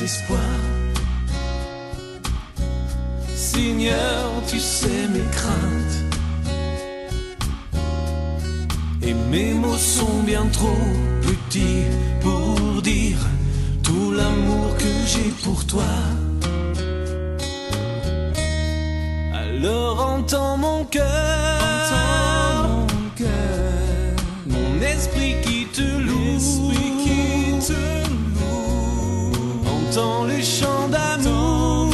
espoirs. Seigneur, tu sais mes craintes. Et mes mots sont bien trop petits pour dire tout l'amour que j'ai pour toi. Alors entends mon cœur, mon esprit qui te loue, entends le chant d'amour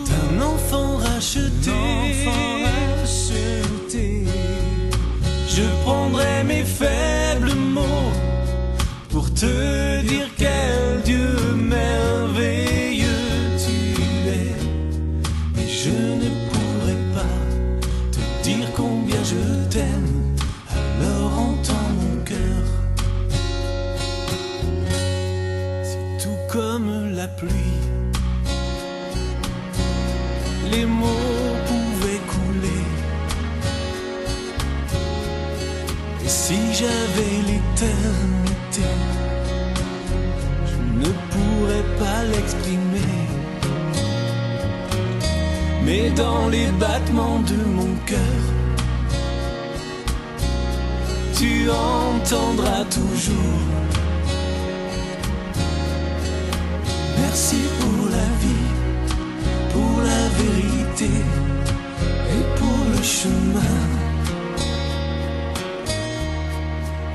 d'un enfant racheté. Je prendrai mes faibles mots pour te dire quel Dieu merveilleux tu es. Mais je ne pourrai pas te dire combien je t'aime. Alors entends mon cœur. C'est tout comme la pluie. Les mots pouvaient couler. Et si j'avais l'éternité, je ne pourrais pas l'exprimer. Mais dans les battements de mon cœur, tu entendras toujours. Merci pour la vie, pour la vérité et pour le chemin.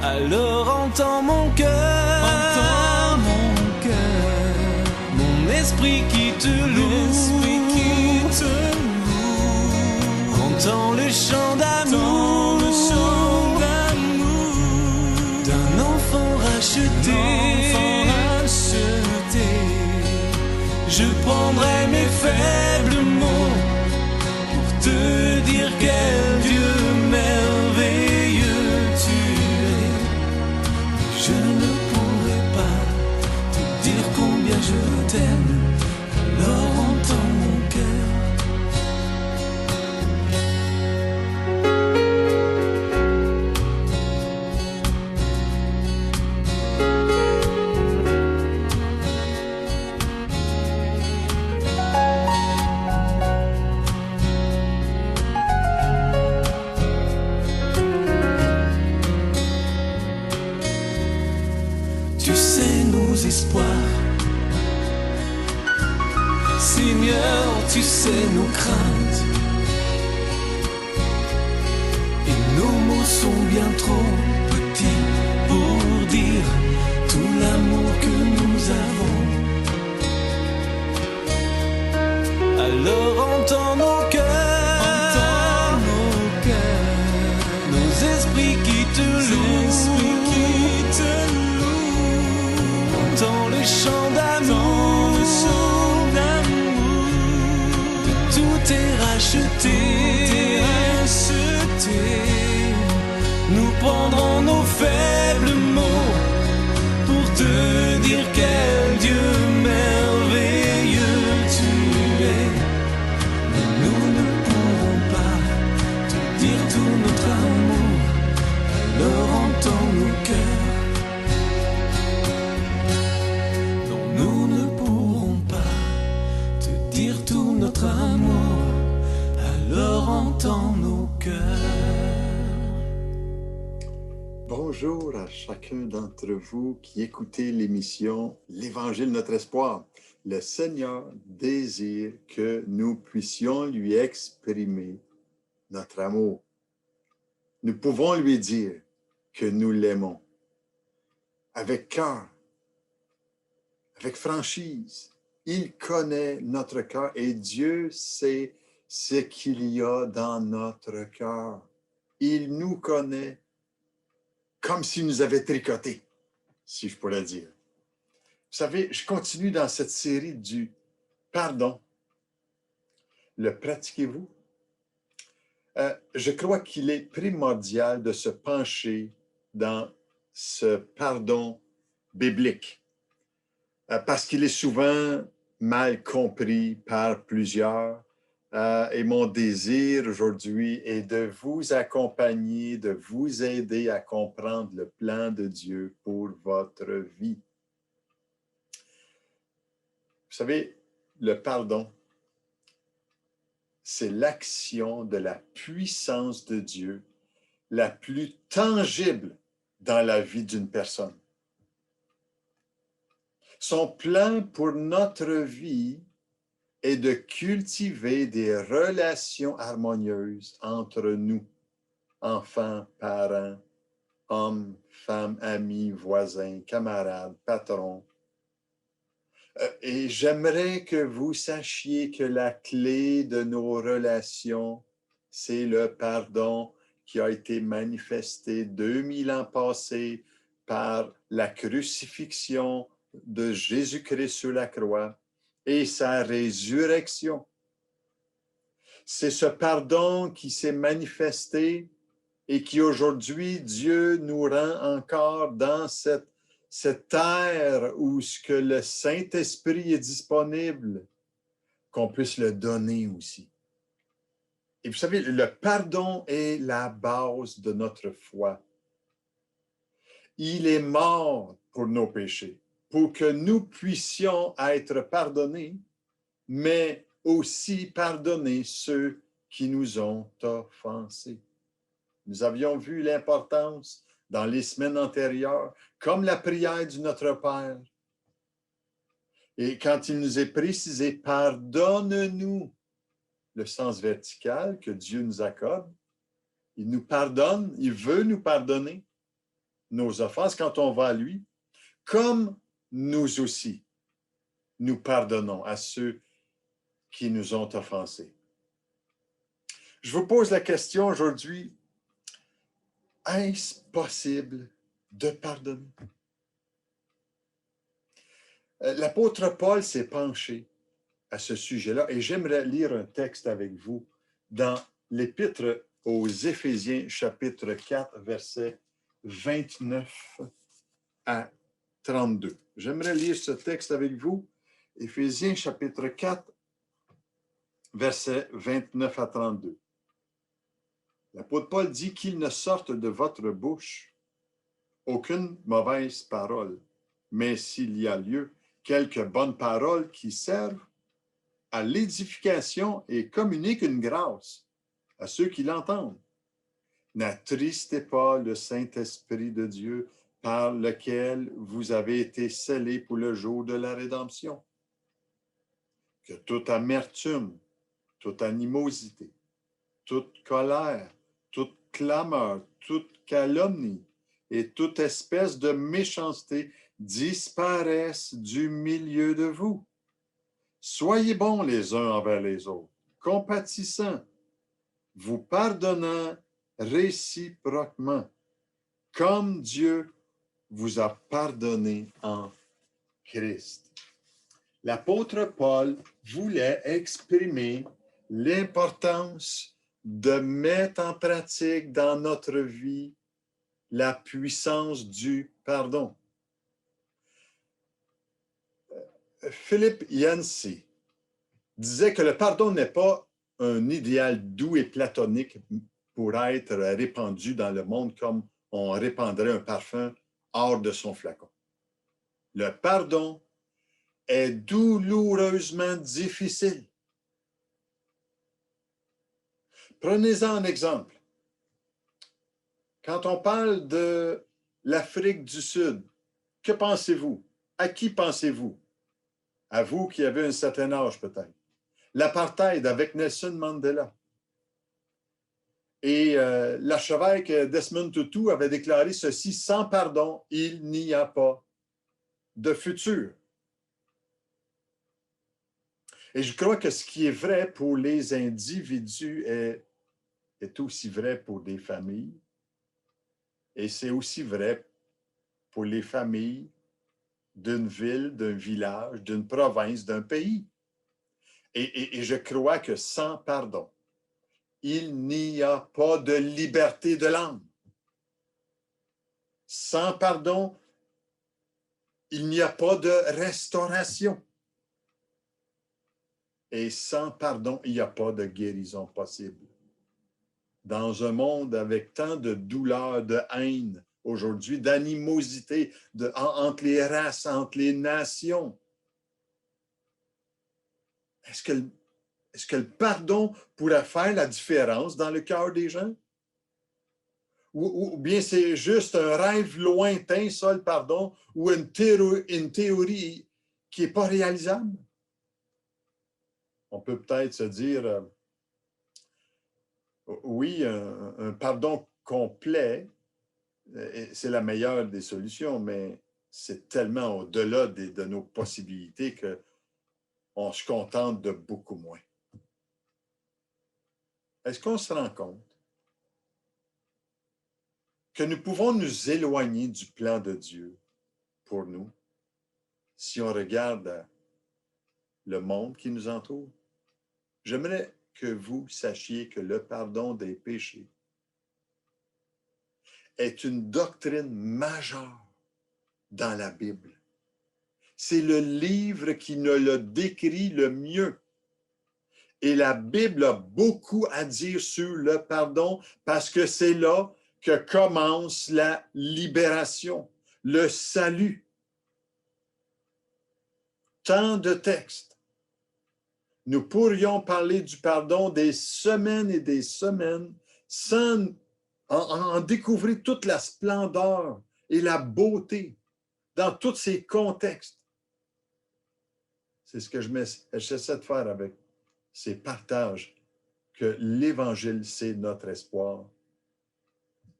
Alors entends mon cœur, mon esprit qui te loue, entends le chant d'amour d'un enfant racheté. Je prendrai mes faibles mots pour te dire quel Dieu merveilleux tu es. Je ne pourrai pas te dire combien je t'aime. Alors entends mon cœur. Tu sais nos espoirs. Seigneur, tu sais nos craintes. Et nos mots sont bien trop petits pour dire tout l'amour que nous avons. Alors entends nos cœurs, nos esprits qui te louent, entends le chant d'amour. Tout est racheté. Nous prendrons nos faibles mots pour te dire quel Dieu merveilleux tu es. Mais nous ne pourrons pas te dire tout notre amour. Alors entends nos cœurs. Non, nous ne pourrons pas te dire tout notre amour. Alors entends nos cœurs. Bonjour à chacun d'entre vous qui écoutez l'émission L'Évangile, notre espoir. Le Seigneur désire que nous puissions lui exprimer notre amour. Nous pouvons lui dire que nous l'aimons avec cœur, avec franchise. Il connaît notre cœur et Dieu sait ce qu'il y a dans notre cœur. Il nous connaît comme s'il nous avait tricoté, si je pourrais dire. Vous savez, je continue dans cette série du pardon. Le pratiquez-vous? Je crois qu'il est primordial de se pencher dans ce pardon biblique, parce qu'il est souvent mal compris par plusieurs. Et mon désir aujourd'hui est de vous accompagner, de vous aider à comprendre le plan de Dieu pour votre vie. savez, le pardon, c'est l'action de la puissance de Dieu la plus tangible dans la vie d'une personne. Son plan pour notre vie est de cultiver des relations harmonieuses entre nous, enfants, parents, hommes, femmes, amis, voisins, camarades, patrons. Et j'aimerais que vous sachiez que la clé de nos relations, c'est le pardon qui a été manifesté 2000 ans passés par la crucifixion de Jésus-Christ sur la croix et sa résurrection. C'est ce pardon qui s'est manifesté et qui aujourd'hui, Dieu nous rend encore dans cette ère où ce que le Saint-Esprit est disponible, qu'on puisse le donner aussi. Et vous savez, le pardon est la base de notre foi. Il est mort pour nos péchés, pour que nous puissions être pardonnés, mais aussi pardonner ceux qui nous ont offensés. Nous avions vu l'importance dans les semaines antérieures, comme la prière du Notre Père. Et quand il nous est précisé, pardonne-nous, le sens vertical que Dieu nous accorde, il nous pardonne, il veut nous pardonner nos offenses quand on va à lui, comme nous aussi, nous pardonnons à ceux qui nous ont offensés. Je vous pose la question aujourd'hui, est-ce possible de pardonner? L'apôtre Paul s'est penché à ce sujet-là et j'aimerais lire un texte avec vous dans l'Épître aux Éphésiens, chapitre 4, versets 29 à 32. J'aimerais lire ce texte avec vous, Éphésiens, chapitre 4, versets 29 à 32. L'apôtre Paul dit qu'il ne sorte de votre bouche aucune mauvaise parole, mais s'il y a lieu, quelques bonnes paroles qui servent à l'édification et communiquent une grâce à ceux qui l'entendent. N'attristez pas le Saint-Esprit de Dieu par lequel vous avez été scellés pour le jour de la rédemption. Que toute amertume, toute animosité, toute colère, toute clameur, toute calomnie et toute espèce de méchanceté disparaissent du milieu de vous. Soyez bons les uns envers les autres, compatissants, vous pardonnant réciproquement, comme Dieu vous a pardonné en Christ. L'apôtre Paul voulait exprimer l'importance de mettre en pratique dans notre vie la puissance du pardon. Philippe Yancey disait que le pardon n'est pas un idéal doux et platonique pour être répandu dans le monde comme on répandrait un parfum hors de son flacon. Le pardon est douloureusement difficile. Prenez-en un exemple. Quand on parle de l'Afrique du Sud, que pensez-vous? À qui pensez-vous? À vous qui avez un certain âge peut-être. L'apartheid avec Nelson Mandela. Et l'archevêque Desmond Tutu avait déclaré ceci: sans pardon, il n'y a pas de futur. Et je crois que ce qui est vrai pour les individus est aussi vrai pour des familles. Et c'est aussi vrai pour les familles d'une ville, d'un village, d'une province, d'un pays. Et je crois que sans pardon, il n'y a pas de liberté de l'âme. Sans pardon, il n'y a pas de restauration. Et sans pardon, il n'y a pas de guérison possible. Dans un monde avec tant de douleur, de haine aujourd'hui, d'animosité entre les races, entre les nations, est-ce que le pardon pourrait faire la différence dans le cœur des gens? Ou bien c'est juste un rêve lointain, ça, le pardon, ou une théorie qui n'est pas réalisable? On peut peut-être se dire, oui, un pardon complet, c'est la meilleure des solutions, mais c'est tellement au-delà de nos possibilités qu'on se contente de beaucoup moins. Est-ce qu'on se rend compte que nous pouvons nous éloigner du plan de Dieu pour nous si on regarde le monde qui nous entoure? J'aimerais que vous sachiez que le pardon des péchés est une doctrine majeure dans la Bible. C'est le livre qui nous le décrit le mieux. Et la Bible a beaucoup à dire sur le pardon parce que c'est là que commence la libération, le salut. Tant de textes. Nous pourrions parler du pardon des semaines et des semaines sans en découvrir toute la splendeur et la beauté dans tous ces contextes. C'est ce que j'essaie de faire avec ces partages, que l'Évangile, c'est notre espoir. Vous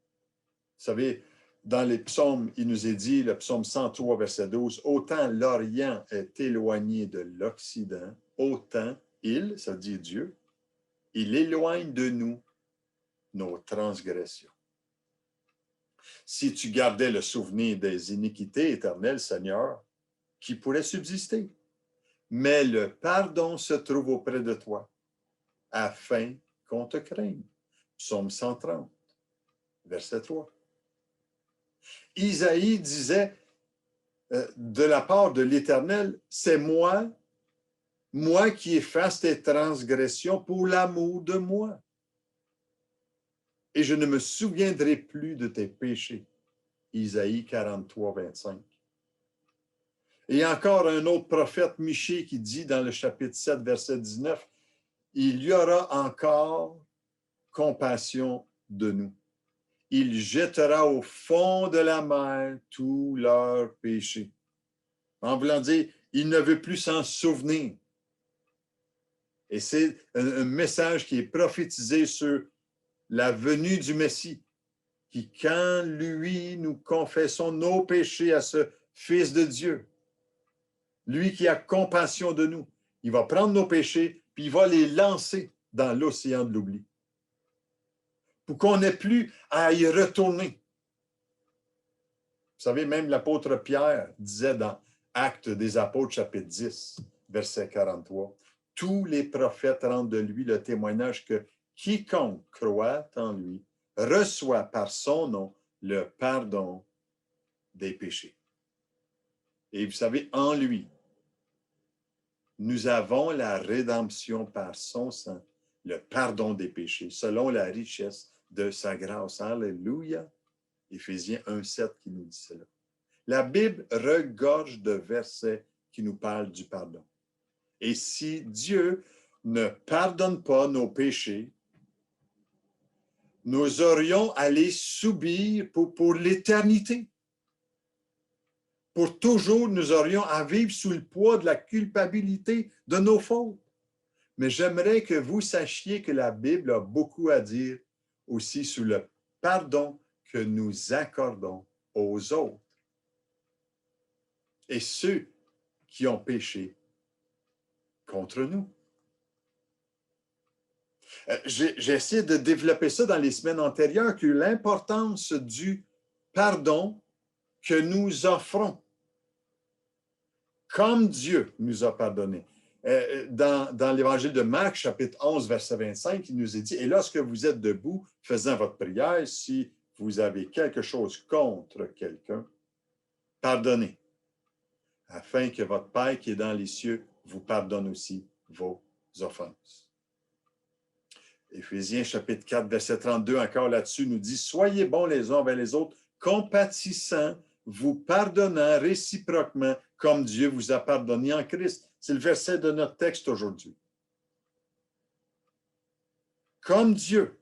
savez, dans les psaumes, il nous est dit, le psaume 103, verset 12, « Autant l'Orient est éloigné de l'Occident, autant il, ça dit Dieu, il éloigne de nous nos transgressions. » Si tu gardais le souvenir des iniquités éternelles, Seigneur, qui pourrait subsister? Mais le pardon se trouve auprès de toi, afin qu'on te craigne. Psaume 130, verset 3. Isaïe disait, de la part de l'Éternel, c'est moi qui efface tes transgressions pour l'amour de moi. Et je ne me souviendrai plus de tes péchés. Isaïe 43, 25. Et encore un autre prophète, Michée, qui dit dans le chapitre 7, verset 19, « Il y aura encore compassion de nous. Il jettera au fond de la mer tous leurs péchés. » En voulant dire, il ne veut plus s'en souvenir. Et c'est un message qui est prophétisé sur la venue du Messie, qui, quand lui, nous confessons nos péchés à ce Fils de Dieu, lui qui a compassion de nous, il va prendre nos péchés, puis il va les lancer dans l'océan de l'oubli, pour qu'on n'ait plus à y retourner. Vous savez, même l'apôtre Pierre disait dans Actes des Apôtres, chapitre 10, verset 43, « Tous les prophètes rendent de lui le témoignage que quiconque croit en lui reçoit par son nom le pardon des péchés. » Et vous savez, en lui, nous avons la rédemption par son sang, le pardon des péchés, selon la richesse de sa grâce. Alléluia! Éphésiens 1,7 qui nous dit cela. La Bible regorge de versets qui nous parlent du pardon. Et si Dieu ne pardonne pas nos péchés, nous aurions à les subir pour l'éternité. Pour toujours, nous aurions à vivre sous le poids de la culpabilité de nos fautes. Mais j'aimerais que vous sachiez que la Bible a beaucoup à dire aussi sur le pardon que nous accordons aux autres. Et ceux qui ont péché contre nous. J'ai essayé de développer ça dans les semaines antérieures, que l'importance du pardon que nous offrons, comme Dieu nous a pardonné. Dans l'Évangile de Marc, chapitre 11, verset 25, il nous est dit, « Et lorsque vous êtes debout, faisant votre prière, si vous avez quelque chose contre quelqu'un, pardonnez, afin que votre Père qui est dans les cieux vous pardonne aussi vos offenses. » Éphésiens chapitre 4, verset 32, encore là-dessus, nous dit « Soyez bons les uns envers les autres, compatissants, vous pardonnant réciproquement, comme Dieu vous a pardonné en Christ. » C'est le verset de notre texte aujourd'hui. comme Dieu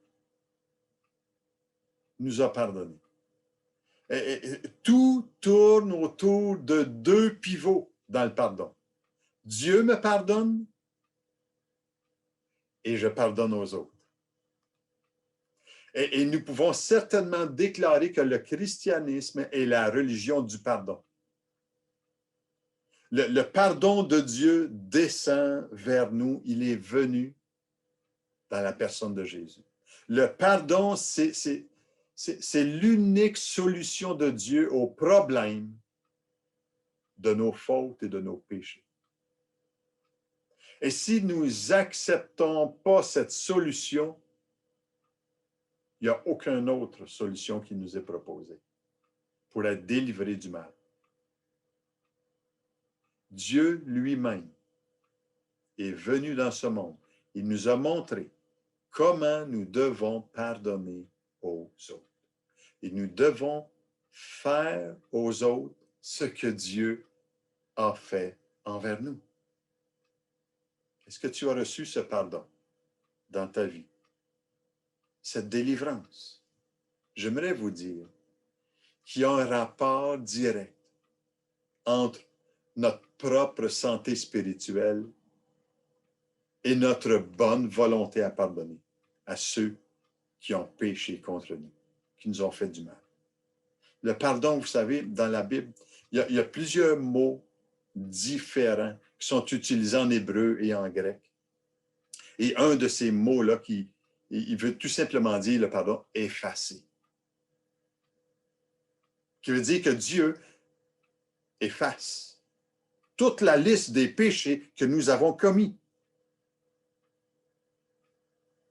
nous a pardonné. Et tout tourne autour de deux pivots dans le pardon. Dieu me pardonne et je pardonne aux autres. Et nous pouvons certainement déclarer que le christianisme est la religion du pardon. Le pardon de Dieu descend vers nous. Il est venu dans la personne de Jésus. Le pardon, c'est l'unique solution de Dieu au problème de nos fautes et de nos péchés. Et si nous n'acceptons pas cette solution, il n'y a aucune autre solution qui nous est proposée pour être délivré du mal. Dieu lui-même est venu dans ce monde. Il nous a montré comment nous devons pardonner aux autres. Et nous devons faire aux autres ce que Dieu a fait envers nous. Est-ce que tu as reçu ce pardon dans ta vie? Cette délivrance? J'aimerais vous dire qu'il y a un rapport direct entre notre propre santé spirituelle et notre bonne volonté à pardonner à ceux qui ont péché contre nous, qui nous ont fait du mal. Le pardon, vous savez, dans la Bible, il y a plusieurs mots différents qui sont utilisés en hébreu et en grec. Et un de ces mots-là, il veut tout simplement dire le pardon effacé. Qui veut dire que Dieu efface toute la liste des péchés que nous avons commis.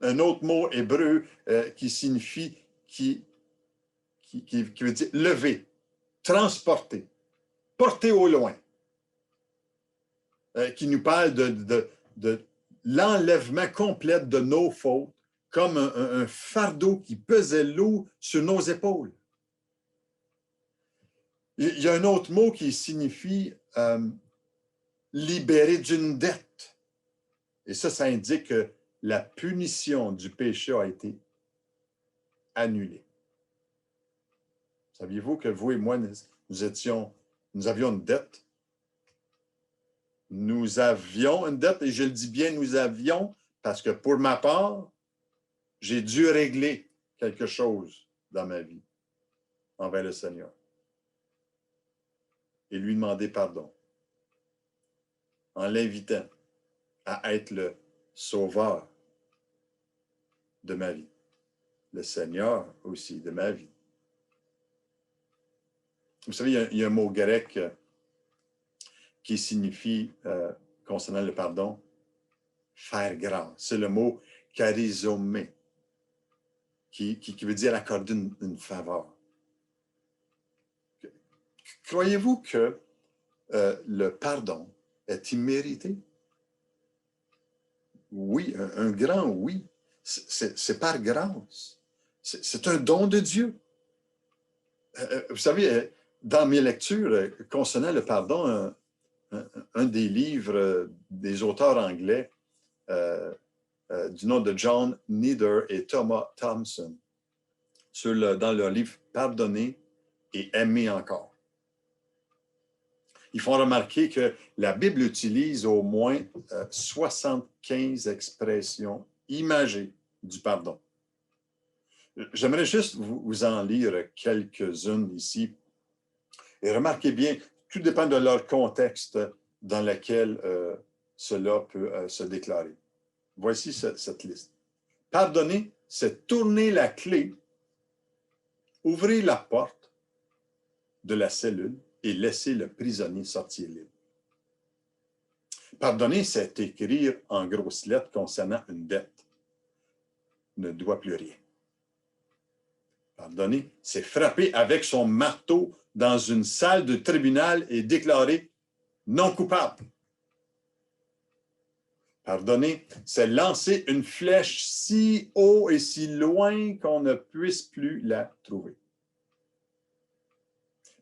Un autre mot hébreu qui signifie, qui veut dire lever, transporter, porter au loin, qui nous parle de l'enlèvement complet de nos fautes, comme un fardeau qui pesait lourd sur nos épaules. Il y a un autre mot qui signifie libérer d'une dette. Et ça indique que la punition du péché a été annulée. Saviez-vous que vous et moi, nous avions une dette? Nous avions une dette, et je le dis bien, nous avions, parce que pour ma part, j'ai dû régler quelque chose dans ma vie envers le Seigneur et lui demander pardon en l'invitant à être le sauveur de ma vie, le Seigneur aussi de ma vie. Vous savez, il y a un mot grec qui signifie, concernant le pardon, faire grâce. C'est le mot charizomé, qui veut dire accorder une faveur. Croyez-vous que le pardon est immérité? Oui, un grand oui. C'est par grâce. C'est un don de Dieu. Vous savez, dans mes lectures concernant le pardon, un des livres des auteurs anglais du nom de John Nieder et Thomas Thompson, dans leur livre « Pardonner et aimer encore ». Ils font remarquer que la Bible utilise au moins 75 expressions imagées du pardon. J'aimerais juste vous en lire quelques-unes ici. Et remarquez bien, tout dépend de leur contexte dans lequel cela peut se déclarer. Voici cette liste. Pardonner, c'est tourner la clé, ouvrir la porte de la cellule et laisser le prisonnier sortir libre. Pardonner, c'est écrire en grosses lettres concernant une dette. Ne doit plus rien. Pardonner, c'est frapper avec son marteau dans une salle de tribunal et déclarer non coupable. Pardonner, c'est lancer une flèche si haut et si loin qu'on ne puisse plus la trouver.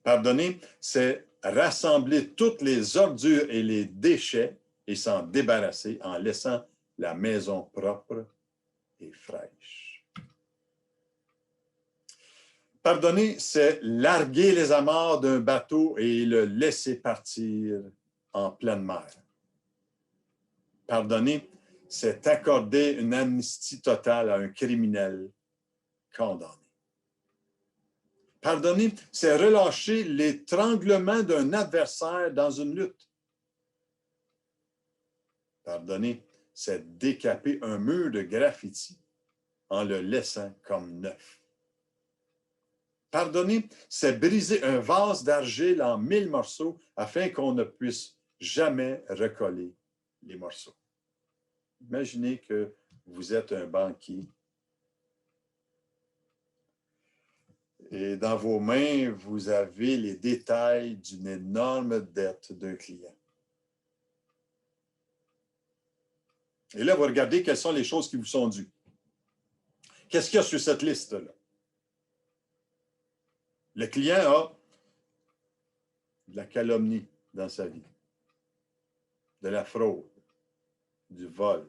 Pardonner, c'est rassembler toutes les ordures et les déchets et s'en débarrasser en laissant la maison propre et fraîche. Pardonner, c'est larguer les amarres d'un bateau et le laisser partir en pleine mer. Pardonner, c'est accorder une amnistie totale à un criminel condamné. Pardonner, c'est relâcher l'étranglement d'un adversaire dans une lutte. Pardonner, c'est décaper un mur de graffiti en le laissant comme neuf. Pardonner, c'est briser un vase d'argile en 1000 morceaux afin qu'on ne puisse jamais recoller les morceaux. Imaginez que vous êtes un banquier et dans vos mains, vous avez les détails d'une énorme dette d'un client. Et là, vous regardez quelles sont les choses qui vous sont dues. Qu'est-ce qu'il y a sur cette liste-là? Le client a de la calomnie dans sa vie, de la fraude, du vol,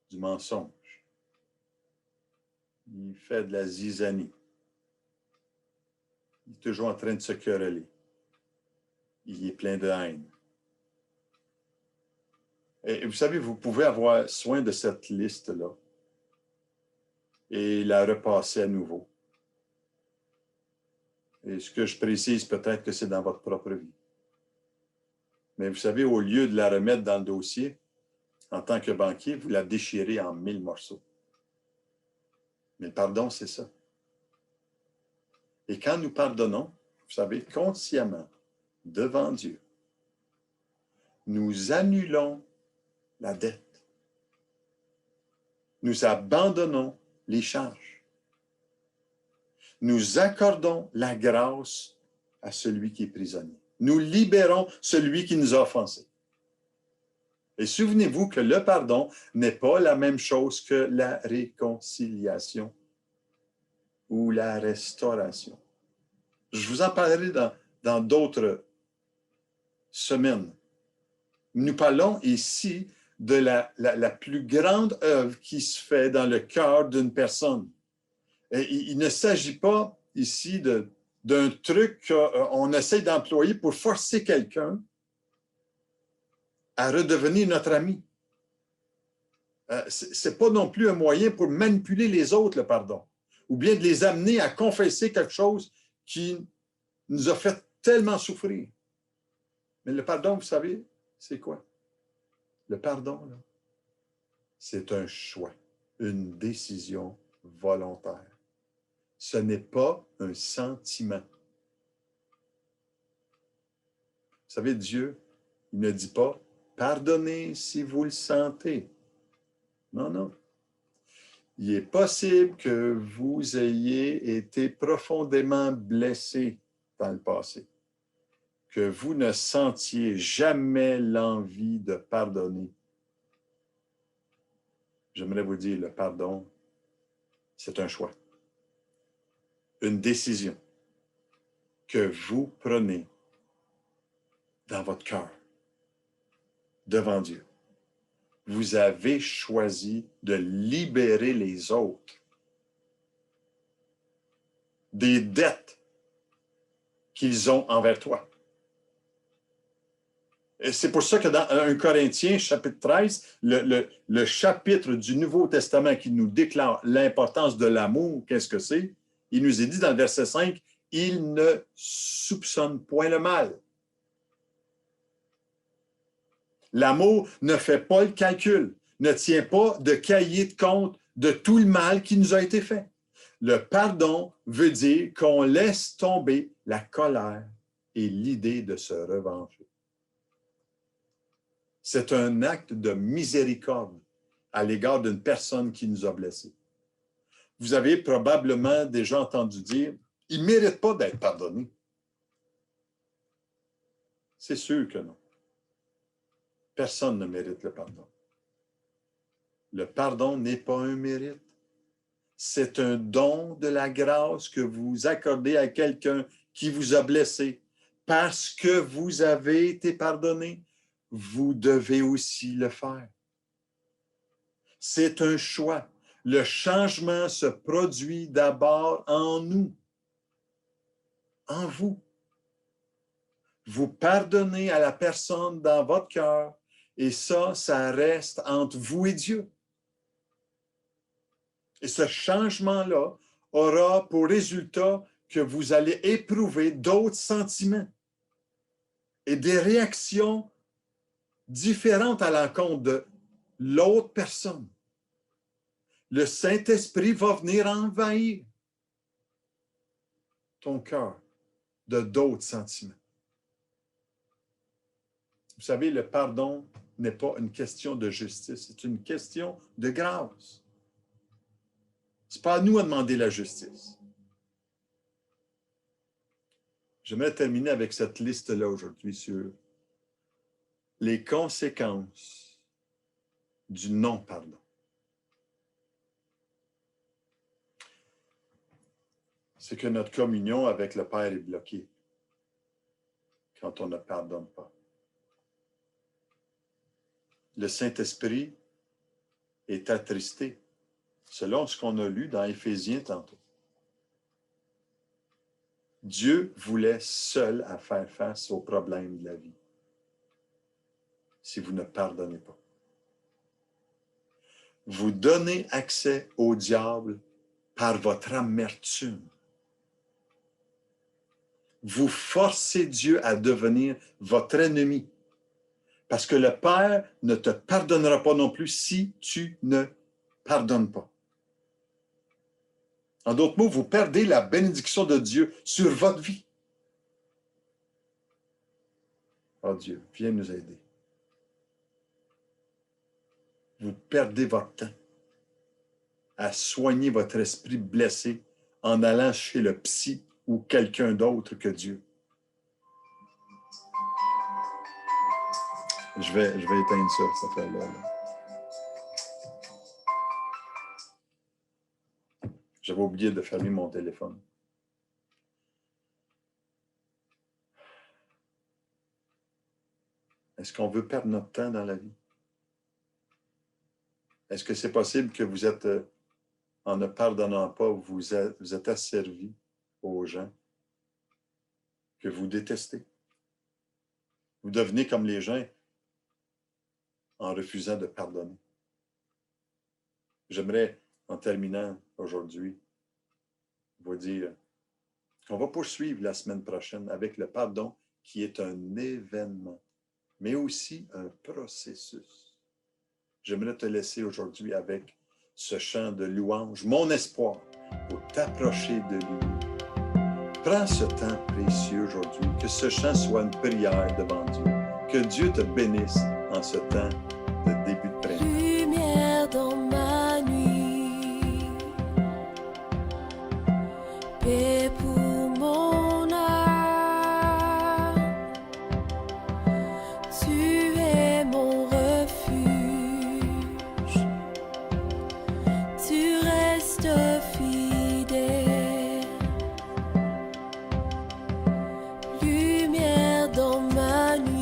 du mensonge. Il fait de la zizanie. Il est toujours en train de se quereller. Il est plein de haine. Et vous savez, vous pouvez avoir soin de cette liste-là et la repasser à nouveau. Et ce que je précise, peut-être que c'est dans votre propre vie. Mais vous savez, au lieu de la remettre dans le dossier, en tant que banquier, vous la déchirez en 1000 morceaux. Mais le pardon, c'est ça. Et quand nous pardonnons, vous savez, consciemment, devant Dieu, nous annulons la dette. Nous abandonnons les charges. Nous accordons la grâce à celui qui est prisonnier. Nous libérons celui qui nous a offensés. Et souvenez-vous que le pardon n'est pas la même chose que la réconciliation ou la restauration. Je vous en parlerai dans d'autres semaines. Nous parlons ici de la plus grande œuvre qui se fait dans le cœur d'une personne. Et il ne s'agit pas ici d'un truc qu'on essaie d'employer pour forcer quelqu'un à redevenir notre ami. Ce n'est pas non plus un moyen pour manipuler les autres, le pardon, ou bien de les amener à confesser quelque chose qui nous a fait tellement souffrir. Mais le pardon, vous savez, c'est quoi? Le pardon, c'est un choix, une décision volontaire. Ce n'est pas un sentiment. Vous savez, Dieu, il ne dit pas « pardonnez si vous le sentez ». Non, non. Il est possible que vous ayez été profondément blessé dans le passé, que vous ne sentiez jamais l'envie de pardonner. J'aimerais vous dire, le pardon, c'est un choix, une décision que vous prenez dans votre cœur, devant Dieu. Vous avez choisi de libérer les autres des dettes qu'ils ont envers toi. Et c'est pour ça que dans 1 Corinthiens, chapitre 13, le chapitre du Nouveau Testament qui nous déclare l'importance de l'amour, qu'est-ce que c'est? Il nous est dit dans le verset 5, « Il ne soupçonne point le mal. » L'amour ne fait pas le calcul, ne tient pas de cahier de compte de tout le mal qui nous a été fait. Le pardon veut dire qu'on laisse tomber la colère et l'idée de se revenger. C'est un acte de miséricorde à l'égard d'une personne qui nous a blessés. Vous avez probablement déjà entendu dire « il ne mérite pas d'être pardonné ». C'est sûr que non. Personne ne mérite le pardon. Le pardon n'est pas un mérite. C'est un don de la grâce que vous accordez à quelqu'un qui vous a blessé. Parce que vous avez été pardonné, vous devez aussi le faire. C'est un choix. Le changement se produit d'abord en nous, en vous. Vous pardonnez à la personne dans votre cœur et ça reste entre vous et Dieu. Et ce changement-là aura pour résultat que vous allez éprouver d'autres sentiments et des réactions différentes à l'encontre de l'autre personne. Le Saint-Esprit va venir envahir ton cœur de d'autres sentiments. Vous savez, le pardon n'est pas une question de justice, c'est une question de grâce. Ce n'est pas à nous à demander la justice. J'aimerais terminer avec cette liste-là aujourd'hui sur les conséquences du non-pardon. C'est que notre communion avec le Père est bloquée quand on ne pardonne pas. Le Saint-Esprit est attristé, selon ce qu'on a lu dans Éphésiens tantôt. Dieu voulait seul à faire face aux problèmes de la vie. Si vous ne pardonnez pas. Vous donnez accès au diable par votre amertume. Vous forcez Dieu à devenir votre ennemi. Parce que le Père ne te pardonnera pas non plus si tu ne pardonnes pas. En d'autres mots, vous perdez la bénédiction de Dieu sur votre vie. Oh Dieu, viens nous aider. Vous perdez votre temps à soigner votre esprit blessé en allant chez le psy ou quelqu'un d'autre que Dieu. Je vais éteindre ça, cette affaire-là. J'avais oublié de fermer mon téléphone. Est-ce qu'on veut perdre notre temps dans la vie? Est-ce que c'est possible que vous êtes, en ne pardonnant pas, vous êtes asservi aux gens que vous détestez? Vous devenez comme les gens en refusant de pardonner. J'aimerais, en terminant aujourd'hui, vous dire qu'on va poursuivre la semaine prochaine avec le pardon qui est un événement, mais aussi un processus. J'aimerais te laisser aujourd'hui avec ce chant de louange, mon espoir, pour t'approcher de lui. Prends ce temps précieux aujourd'hui, que ce chant soit une prière devant Dieu. Que Dieu te bénisse en ce temps de début de printemps. Lumière dans ma nuit, paix pour mon âme, tu es mon refuge, tu restes fidèle. Lumière dans ma nuit,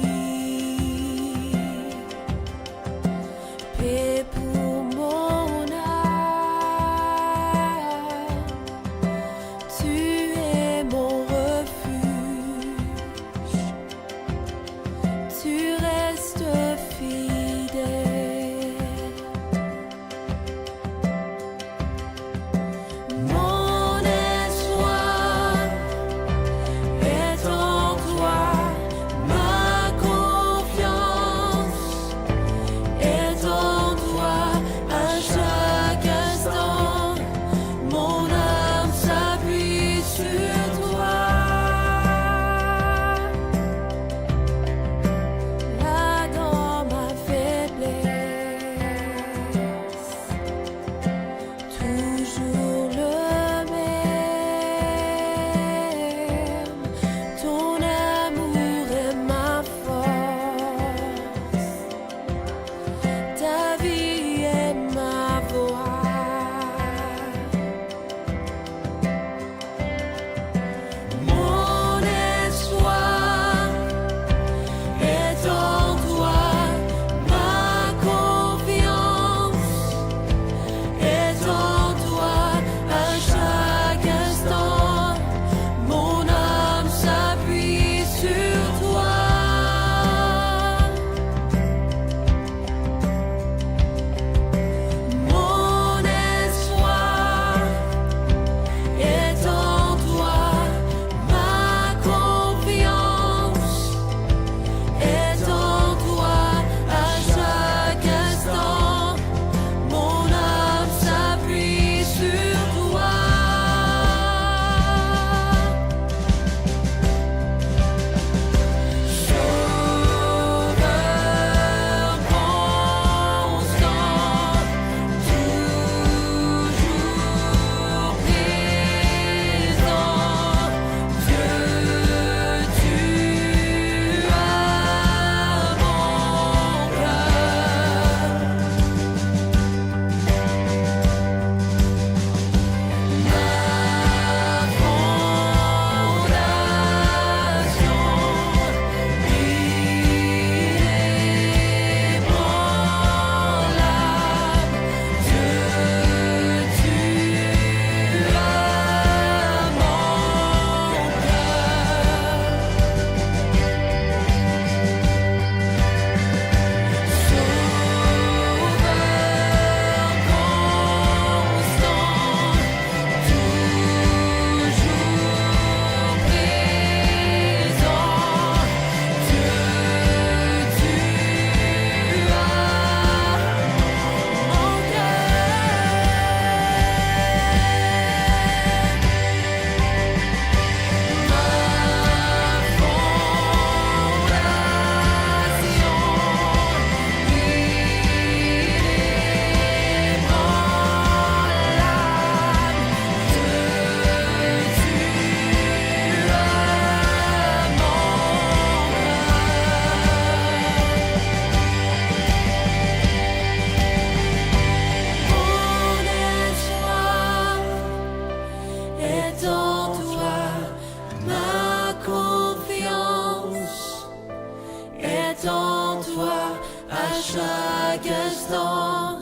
chaque instant,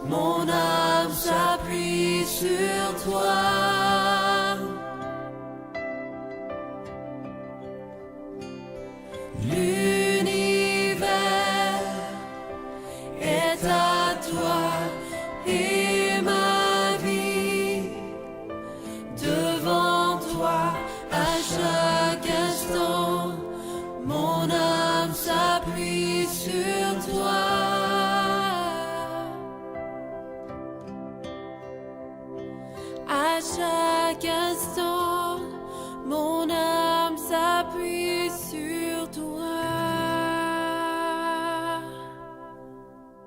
mon âme s'appuie sur toi. L'univers est à toi et